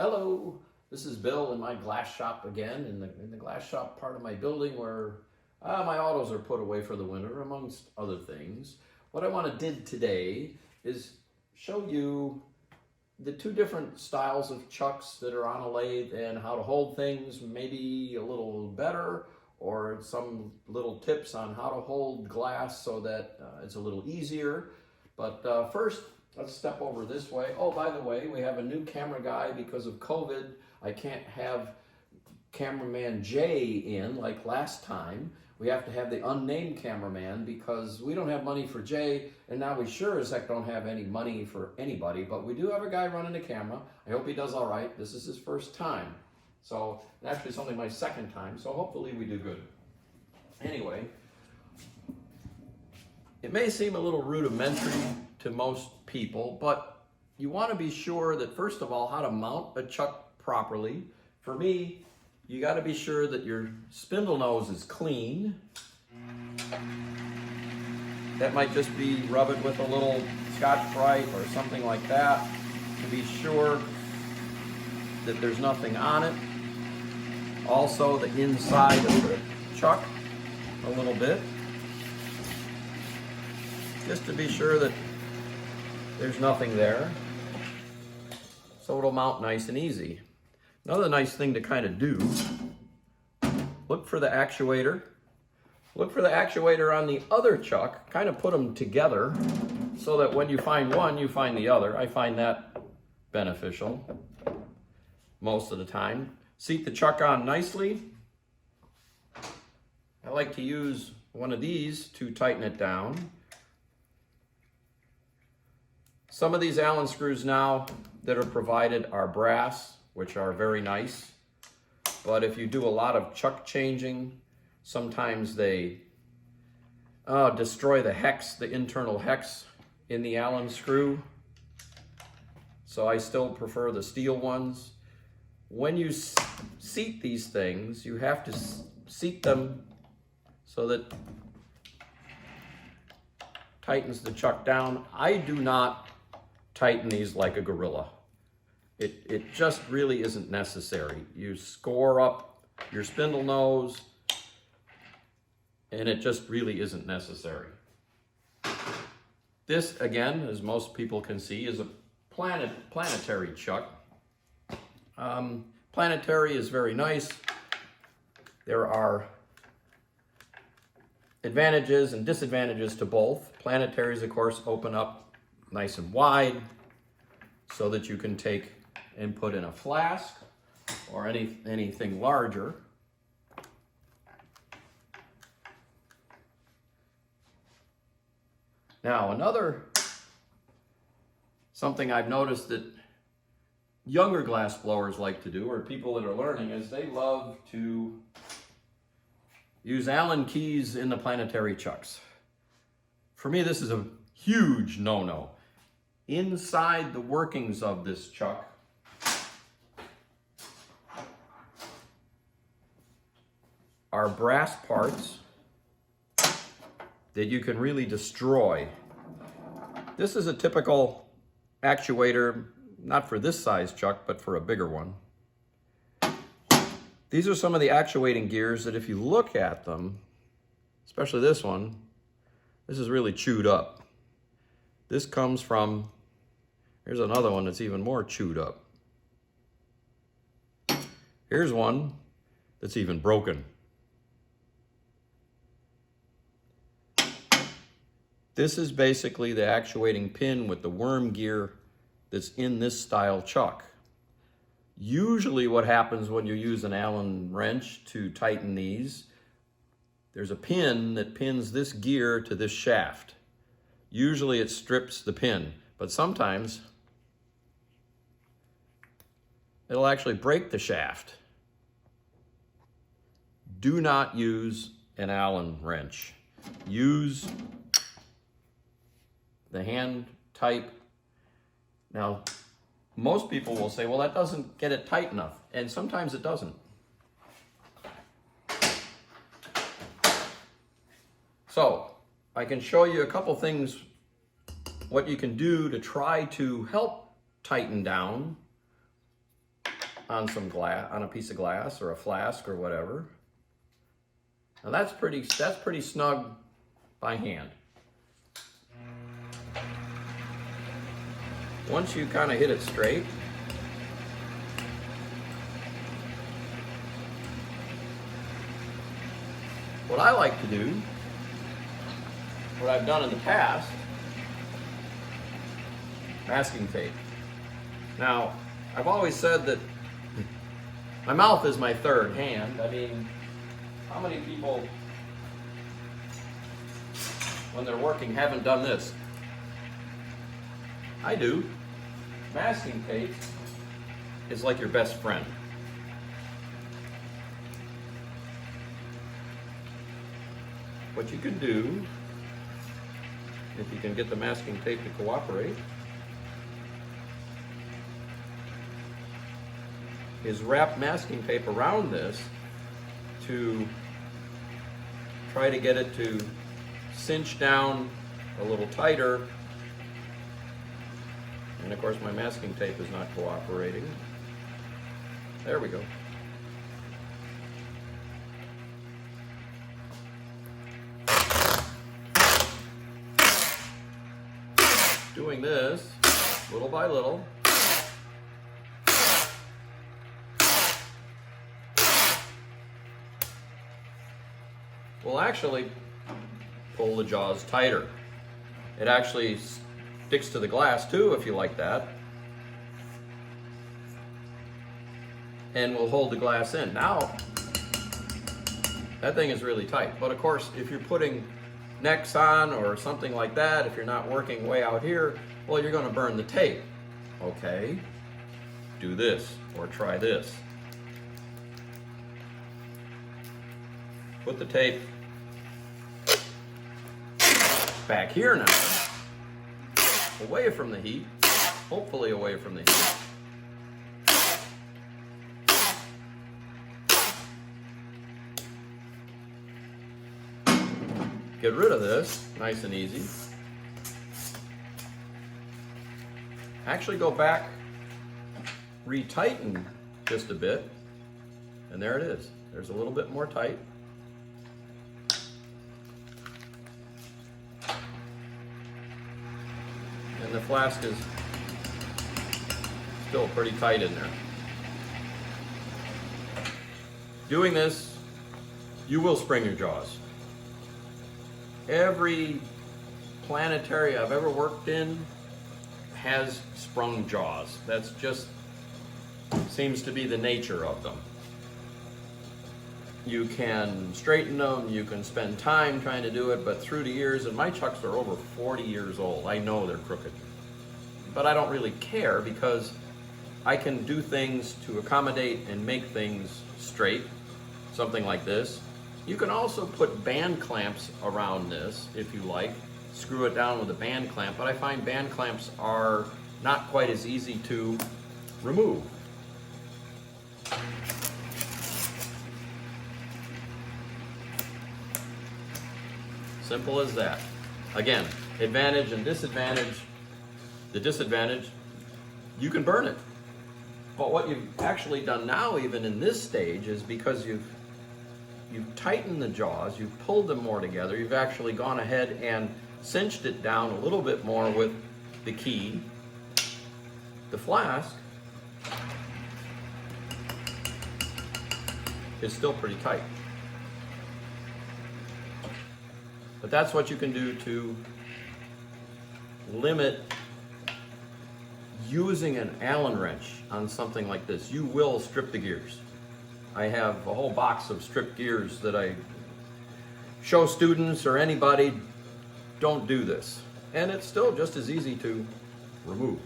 Hello, this is Bill in my glass shop again, in the glass shop part of my building where my autos are put away for the winter, amongst other things. What I want to do today is show you the two different styles of chucks that are on a lathe and how to hold things maybe a little better, or some little tips on how to hold glass so that it's a little easier. But first, let's step over this way. Oh, by the way, we have a new camera guy because of COVID. I can't have cameraman Jay in like last time. We have to have the unnamed cameraman because we don't have money for Jay, and now we sure as heck don't have any money for anybody, but we do have a guy running the camera. I hope he does all right. This is his first time. So, actually it's only my second time, so hopefully we do good. Anyway, it may seem a little rudimentary to most people, but you want to be sure that, first of all, how to mount a chuck properly. For me, you got to be sure that your spindle nose is clean. That might just be rub it with a little Scotch-Brite or something like that to be sure that there's nothing on it. Also, the inside of the chuck a little bit, just to be sure that there's nothing there, so it'll mount nice and easy. Another nice thing to kind of do, look for the actuator. Look for the actuator on the other chuck, kind of put them together so that when you find one, you find the other. I find that beneficial most of the time. Seat the chuck on nicely. I like to use one of these to tighten it down. Some of these Allen screws now that are provided are brass, which are very nice. But if you do a lot of chuck changing, sometimes they destroy the hex, the internal hex in the Allen screw. So I still prefer the steel ones. When you seat these things, you have to seat them so that tightens the chuck down. I do not tighten these like a gorilla. It just really isn't necessary. You score up your spindle nose, and it just really isn't necessary. This, again, as most people can see, is a Planetary chuck. Planetary is very nice. There are advantages and disadvantages to both. Planetaries, of course, open up nice and wide so that you can take and put in a flask or anything larger. Now, something I've noticed that younger glass blowers like to do, or people that are learning, is they love to use Allen keys in the Planetary chucks. For me, this is a huge no-no. Inside the workings of this chuck are brass parts that you can really destroy. This is a typical actuator, not for this size chuck, but for a bigger one. These are some of the actuating gears that if you look at them, especially this one, this is really chewed up. This comes from, here's another one that's even more chewed up. Here's one that's even broken. This is basically the actuating pin with the worm gear that's in this style chuck. Usually what happens when you use an Allen wrench to tighten these, there's a pin that pins this gear to this shaft. Usually it strips the pin, but sometimes it'll actually break the shaft. Do not use an Allen wrench. Use the hand type. Now, most people will say, well, that doesn't get it tight enough, and sometimes it doesn't. So, I can show you a couple things, what you can do to try to help tighten down on some glass, on a piece of glass or a flask or whatever. Now that's pretty snug by hand. Once you kind of hit it straight, what I like to do, what I've done in the past, masking tape. Now, I've always said that my mouth is my third hand. I mean, how many people, when they're working, haven't done this? I do. Masking tape is like your best friend. What you can do, if you can get the masking tape to cooperate, is wrap masking tape around this to try to get it to cinch down a little tighter. And of course my masking tape is not cooperating. There we go. Doing this little by little. Will actually pull the jaws tighter. It actually sticks to the glass too, if you like that, and will hold the glass in. Now, that thing is really tight. But of course, if you're putting necks on or something like that, if you're not working way out here, well, you're going to burn the tape. Okay, do this or try this. Put the tape back here now, away from the heat, hopefully away from the heat. Get rid of this, nice and easy. Actually go back, retighten just a bit, and there it is. There's a little bit more tight. And the flask is still pretty tight in there. Doing this, you will spring your jaws. Every planetary I've ever worked in has sprung jaws. That's just seems to be the nature of them. You can straighten them, you can spend time trying to do it, but through the years, and my chucks are over 40 years old, I know they're crooked. But I don't really care because I can do things to accommodate and make things straight, something like this. You can also put band clamps around this if you like, screw it down with a band clamp, but I find band clamps are not quite as easy to remove. Simple as that. Again, advantage and disadvantage. The disadvantage, you can burn it. But what you've actually done now, even in this stage, is because you've tightened the jaws, you've pulled them more together, you've actually gone ahead and cinched it down a little bit more with the key. The flask is still pretty tight. But that's what you can do to limit using an Allen wrench on something like this. You will strip the gears. I have a whole box of stripped gears that I show students or anybody, don't do this. And it's still just as easy to remove.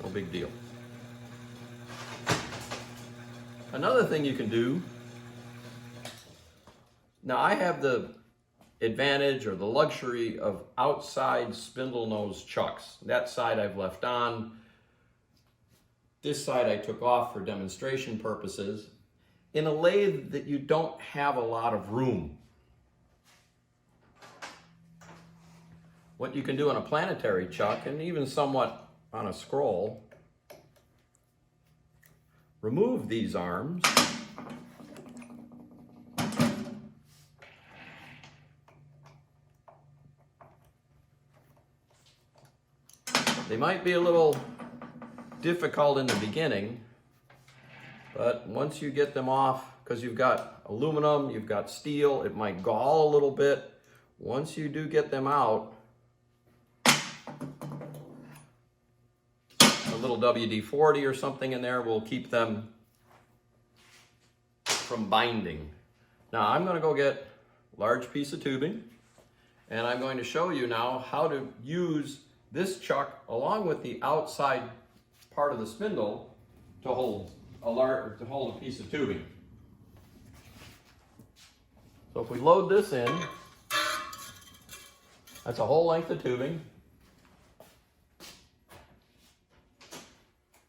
No big deal. Another thing you can do, now I have the advantage or the luxury of outside spindle nose chucks. That side I've left on. This side I took off for demonstration purposes. In a lathe that you don't have a lot of room. What you can do on a planetary chuck, and even somewhat on a scroll, remove these arms. They might be a little difficult in the beginning, but once you get them off, because you've got aluminum, you've got steel, it might gall a little bit. Once you do get them out, a little WD-40 or something in there will keep them from binding. Now I'm going to go get a large piece of tubing, and I'm going to show you now how to use this chuck along with the outside part of the spindle to hold a piece of tubing. So if we load this in, that's a whole length of tubing.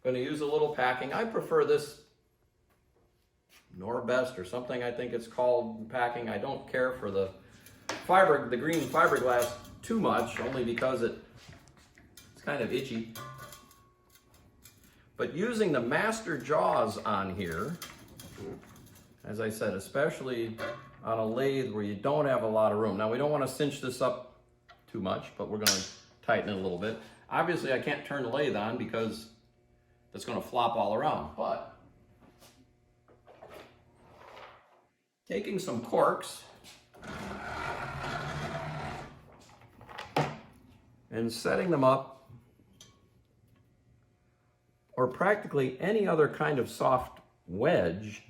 Going to use a little packing. I prefer this Norbest or something, I think it's called, packing. I don't care for the green fiberglass too much, only because it's kind of itchy. But using the master jaws on here, as I said, especially on a lathe where you don't have a lot of room. Now we don't want to cinch this up too much, but we're going to tighten it a little bit. Obviously I can't turn the lathe on because it's going to flop all around, but taking some corks and setting them up, or practically any other kind of soft wedge,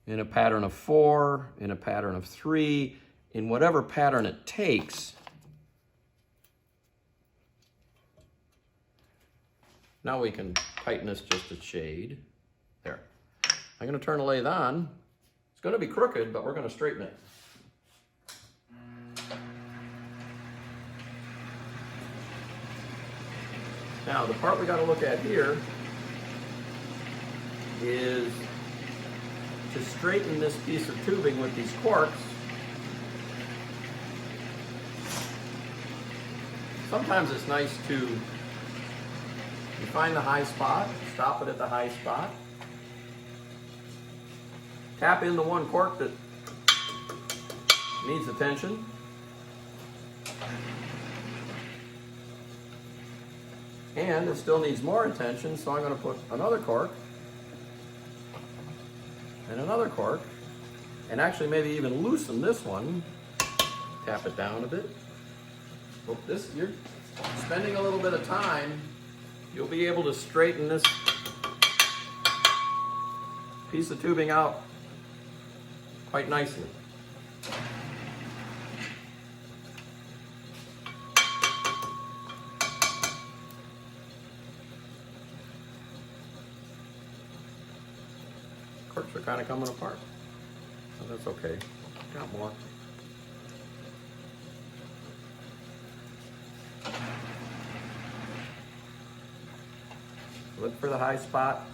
in a pattern of 4, in a pattern of 3, in whatever pattern it takes. Now we can tighten this just a shade. There. I'm going to turn the lathe on. It's going to be crooked, but we're going to straighten it. Now, the part we got to look at here is to straighten this piece of tubing with these corks. Sometimes it's nice to find the high spot, stop it at the high spot, tap in the one cork that needs attention, and it still needs more attention, so I'm going to put another cork and another cork, and actually maybe even loosen this one, tap it down a bit. Well, this, you're spending a little bit of time, you'll be able to straighten this piece of tubing out quite nicely. Corks are kind of coming apart. Oh, that's okay. Got more. Look for the high spot.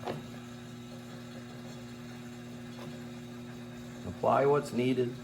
Apply what's needed.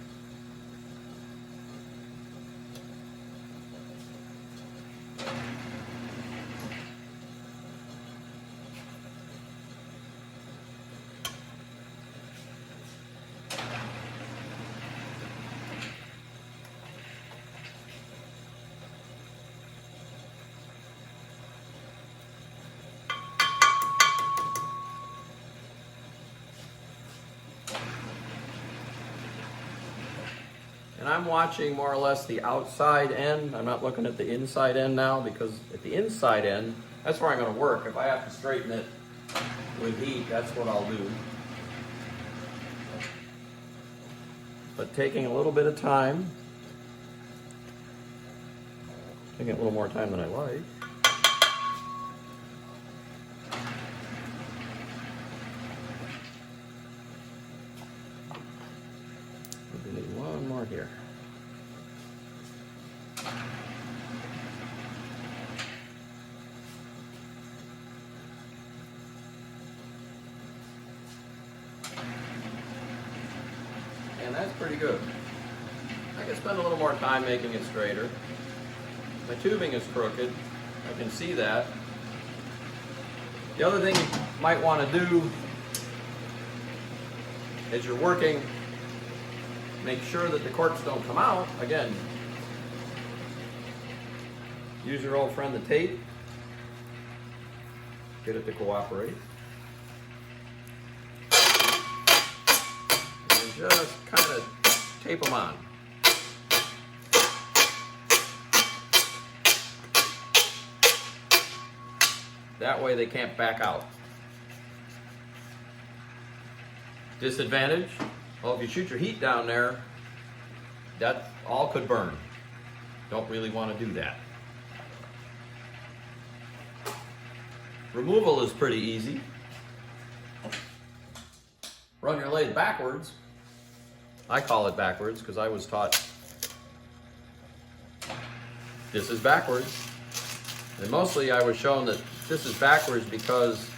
And I'm watching more or less the outside end. I'm not looking at the inside end now, because at the inside end, that's where I'm going to work. If I have to straighten it with heat, that's what I'll do. But taking a little bit of time, taking a little more time than I like. We need one more here. And that's pretty good. I can spend a little more time making it straighter. My tubing is crooked. I can see that. The other thing you might want to do as you're working, make sure that the corks don't come out. Again, use your old friend the tape. Get it to cooperate. And just kind of tape them on. That way they can't back out. Disadvantage? Well, if you shoot your heat down there, that all could burn. Don't really want to do that. Removal is pretty easy. Run your lathe backwards. I call it backwards because I was taught this is backwards. And mostly I was shown that this is backwards because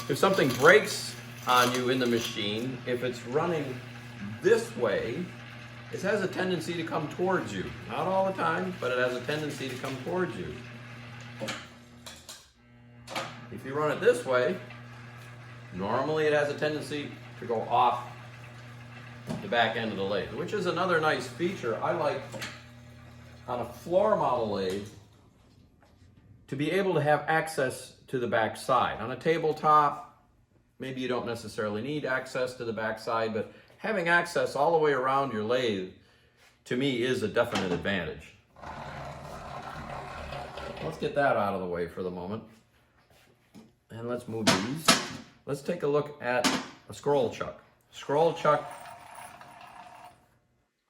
if something breaks on you in the machine, if it's running this way, it has a tendency to come towards you. Not all the time, but it has a tendency to come towards you. If you run it this way, normally it has a tendency to go off the back end of the lathe, which is another nice feature I like on a floor model lathe, to be able to have access to the back side. On a tabletop, maybe you don't necessarily need access to the back side, but having access all the way around your lathe, to me, is a definite advantage. Let's get that out of the way for the moment. And let's move these. Let's take a look at a scroll chuck. Scroll chuck,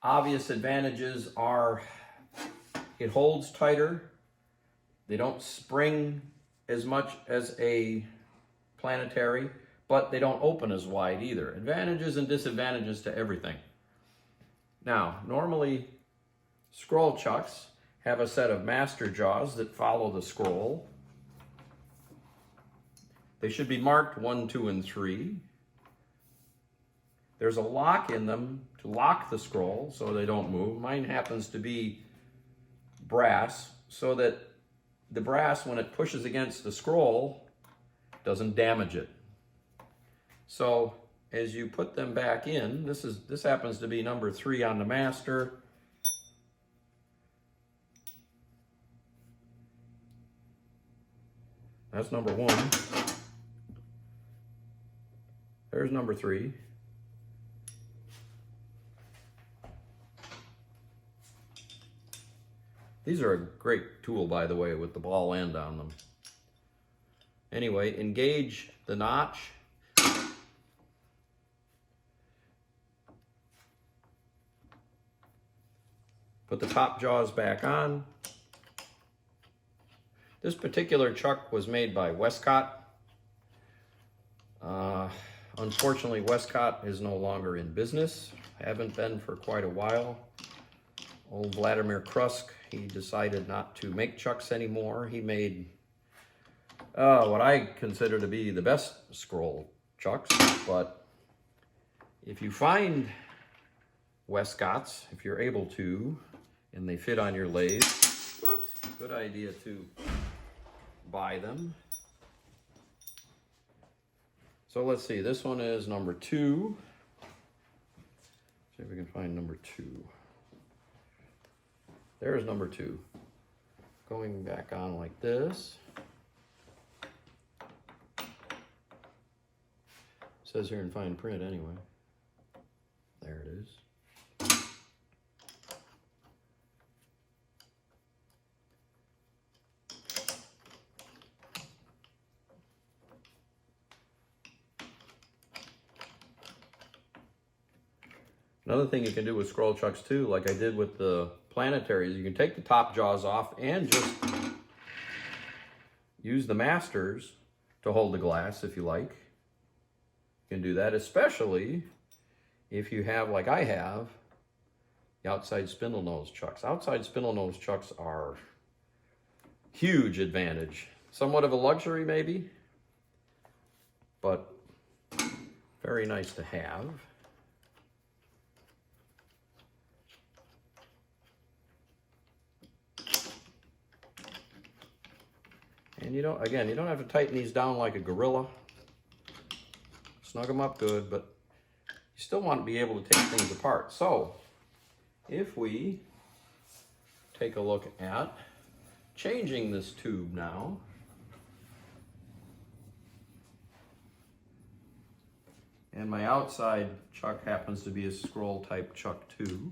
obvious advantages are it holds tighter. They don't spring as much as a Planetary, but they don't open as wide either. Advantages and disadvantages to everything. Now, normally scroll chucks have a set of master jaws that follow the scroll. They should be marked 1, 2, and 3. There's a lock in them to lock the scroll so they don't move. Mine happens to be brass, so that the brass, when it pushes against the scroll, doesn't damage it. So as you put them back in, this happens to be number 3 on the master. That's number 1. There's number 3. These are a great tool, by the way, with the ball end on them. Anyway, engage the notch. Put the top jaws back on. This particular chuck was made by Westcott. Unfortunately, Westcott is no longer in business. Haven't been for quite a while. Old Vladimir Krusk, he decided not to make chucks anymore. He made what I consider to be the best scroll chucks, but if you find Westcotts, if you're able to, and they fit on your lathe, whoops, good idea to buy them. So let's see, this one is number 2. See if we can find number 2. There's number 2. Going back on like this. Says here in fine print anyway. There it is. Another thing you can do with scroll chucks too, like I did with the Planetary, is you can take the top jaws off and just use the masters to hold the glass if you like. You can do that, especially if you have, like I have, the outside spindle nose chucks. Outside spindle nose chucks are huge advantage. Somewhat of a luxury maybe, but very nice to have. And you don't have to tighten these down like a gorilla. Snug them up good, but you still want to be able to take things apart. So if we take a look at changing this tube now, and my outside chuck happens to be a scroll type chuck too.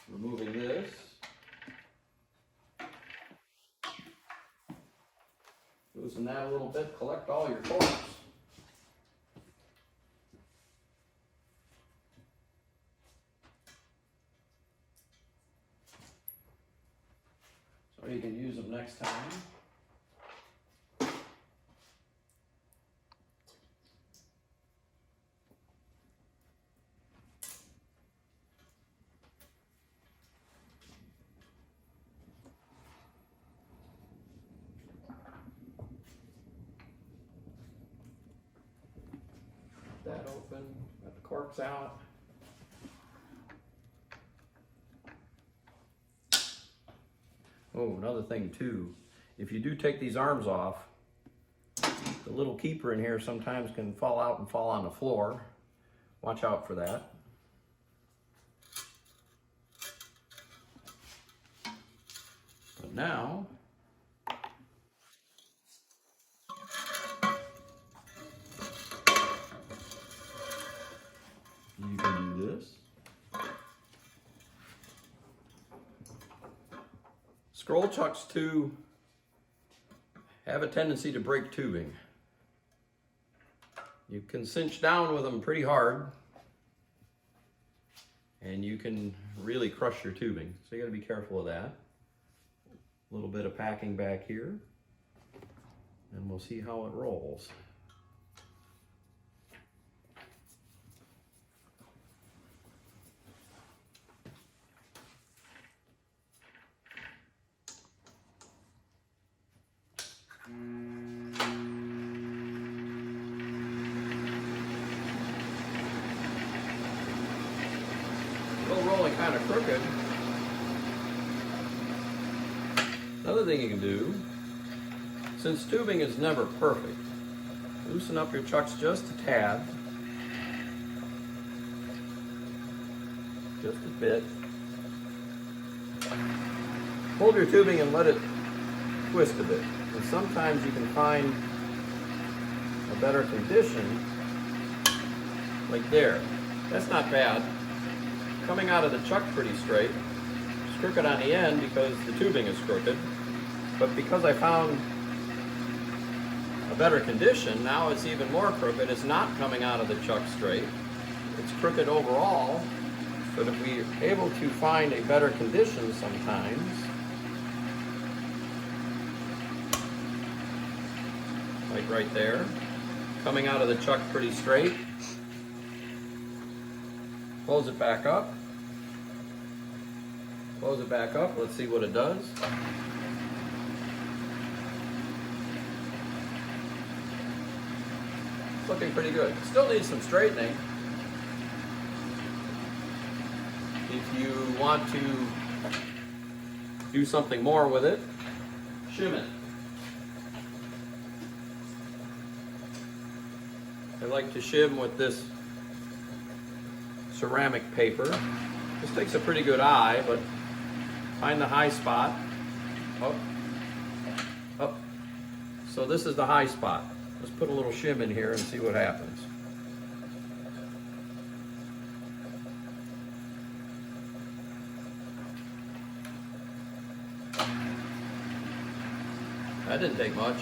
Removing this. Loosen that a little bit, collect all your forks. So you can use them next time. That open, got the corks out. Oh, another thing too, if you do take these arms off, the little keeper in here sometimes can fall out and fall on the floor. Watch out for that. But now, you can do this. Scroll chucks too have a tendency to break tubing. You can cinch down with them pretty hard and you can really crush your tubing. So you gotta be careful of that. A little bit of packing back here and we'll see how it rolls. Still rolling kind of crooked. Another thing you can do, since tubing is never perfect, loosen up your chucks just a tad, just a bit. Hold your tubing and let it twist a bit. And sometimes you can find a better condition, like there. That's not bad. Coming out of the chuck pretty straight. It's crooked on the end because the tubing is crooked. But because I found a better condition, now it's even more crooked. It's not coming out of the chuck straight. It's crooked overall. But if we're able to find a better condition sometimes, like right there, coming out of the chuck pretty straight. Close it back up. Close it back up. Let's see what it does. It's looking pretty good. Still needs some straightening. If you want to do something more with it, shim it. I like to shim with this ceramic paper. This takes a pretty good eye, but find the high spot. Up, up. So this is the high spot. Let's put a little shim in here and see what happens. That didn't take much.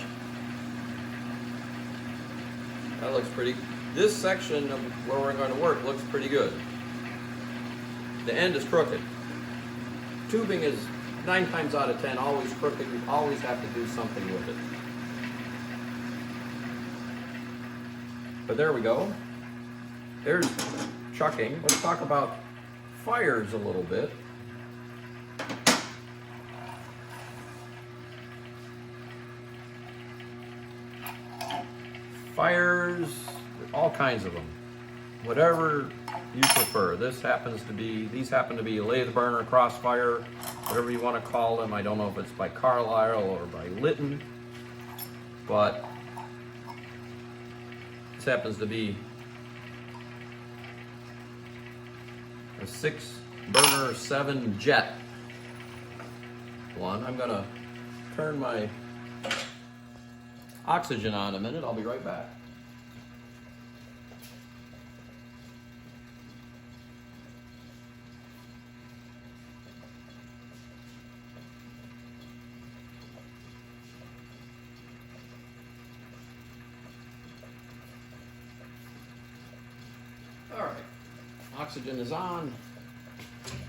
That looks pretty. This section of where we're going to work looks pretty good. The end is crooked. Tubing is 9 times out of 10 always crooked. You always have to do something with it. But there we go. There's chucking. Let's talk about fires a little bit. Fires, all kinds of them. Whatever you prefer. These happen to be Lathe burner, Crossfire, whatever you want to call them. I don't know if it's by Carlisle or by Litton, but this happens to be a 6-burner 7 jet one. I'm gonna turn my oxygen on a minute. I'll be right back. All right, oxygen is on,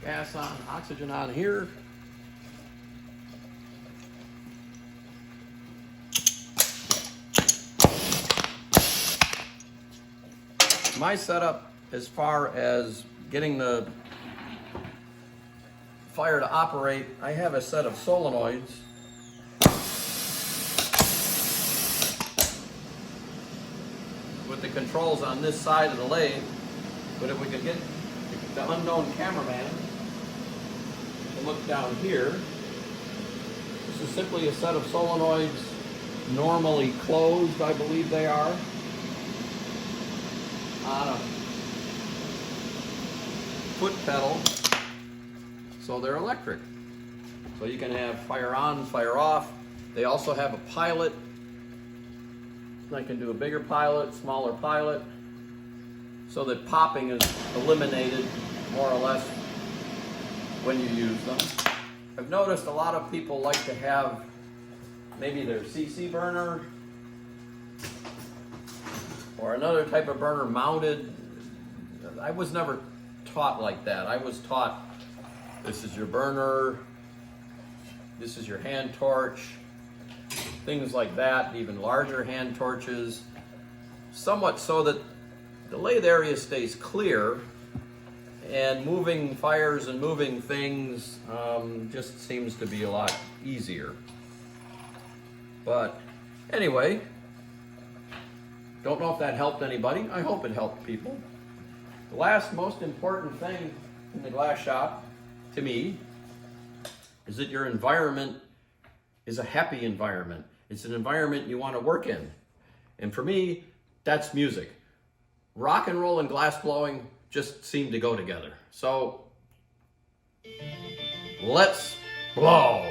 gas on, oxygen on here. My setup as far as getting the fire to operate, I have a set of solenoids with the controls on this side of the lathe. But if we could get the unknown cameraman to look down here, this is simply a set of solenoids, normally closed, I believe they are, on a foot pedal, so they're electric. So you can have fire on, fire off. They also have a pilot. I can do a bigger pilot, smaller pilot, so that popping is eliminated more or less when you use them. I've noticed a lot of people like to have maybe their CC burner or another type of burner mounted. I was never taught like that. I was taught this is your burner, this is your hand torch, things like that, even larger hand torches, somewhat so that the lathe area stays clear, and moving fires and moving things just seems to be a lot easier. But anyway, don't know if that helped anybody. I hope it helped people. The last most important thing in the glass shop, to me, is that your environment is a happy environment. It's an environment you want to work in. And for me, that's music. Rock and roll and glass blowing just seem to go together. So, let's blow.